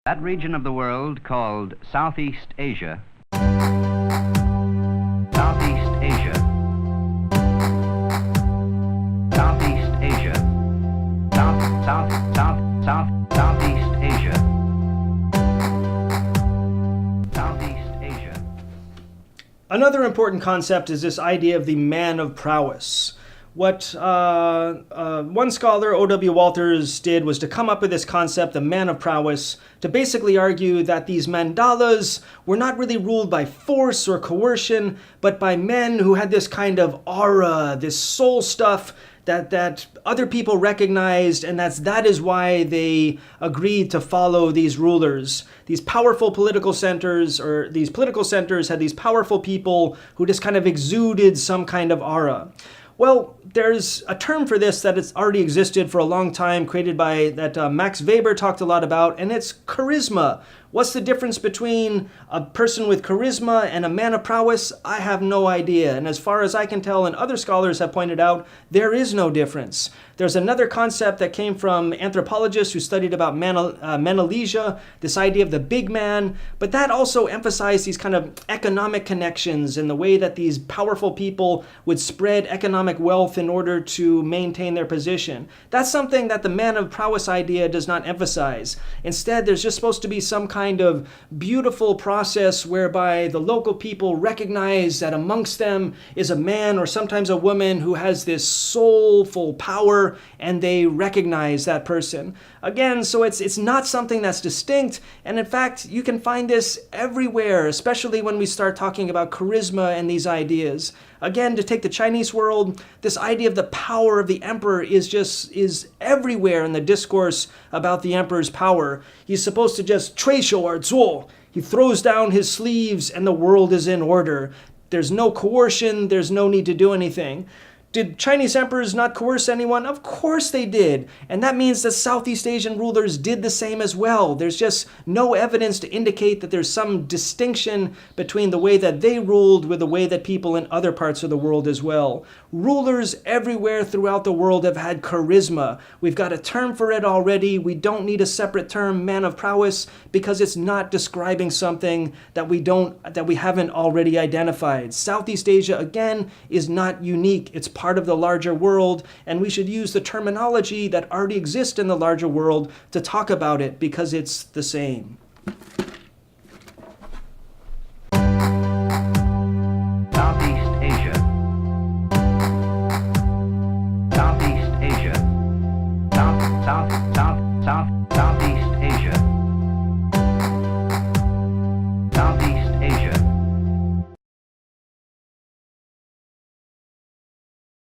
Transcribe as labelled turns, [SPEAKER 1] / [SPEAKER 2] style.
[SPEAKER 1] That region of the world called Southeast Asia, Southeast Asia, Southeast Asia, Southeast Asia, Southeast Asia.
[SPEAKER 2] Another important concept is this idea of the man of prowess. What one scholar, O.W. Walters, did was to come up with this concept, the man of prowess, to basically argue that these mandalas were not really ruled by force or coercion, but by men who had this kind of aura, this soul stuff that other people recognized, and that is why they agreed to follow these rulers. These powerful political centers, or these political centers had these powerful people who just kind of exuded some kind of aura. Well, there's a term for this that it's already existed for a long time, created by that Max Weber talked a lot about, and it's charisma. What's the difference between a person with charisma and a man of prowess? I have no idea. And as far as I can tell, and other scholars have pointed out, there is no difference. There's another concept that came from anthropologists who studied about Menelesia, this idea of the big man, but that also emphasized these kind of economic connections and the way that these powerful people would spread economic wealth in order to maintain their position. That's something that the man of prowess idea does not emphasize. Instead, there's just supposed to be some kind of beautiful process whereby the local people recognize that amongst them is a man or sometimes a woman who has this soulful power, and they recognize that person. Again, so it's not something that's distinct, and in fact, you can find this everywhere, especially when we start talking about charisma and these ideas. Again, to take the Chinese world, this idea of the power of the emperor is everywhere in the discourse about the emperor's power. He's supposed to just 垂手而做. He throws down his sleeves and the world is in order. There's no coercion, there's no need to do anything. Did Chinese emperors not coerce anyone? Of course they did. And that means that Southeast Asian rulers did the same as well. There's just no evidence to indicate that there's some distinction between the way that they ruled with the way that people in other parts of the world as well. Rulers everywhere throughout the world have had charisma. We've got a term for it already. We don't need a separate term, man of prowess, because it's not describing something that we haven't already identified. Southeast Asia, again, is not unique. It's part of the larger world, and we should use the terminology that already exists in the larger world to talk about it because it's the same.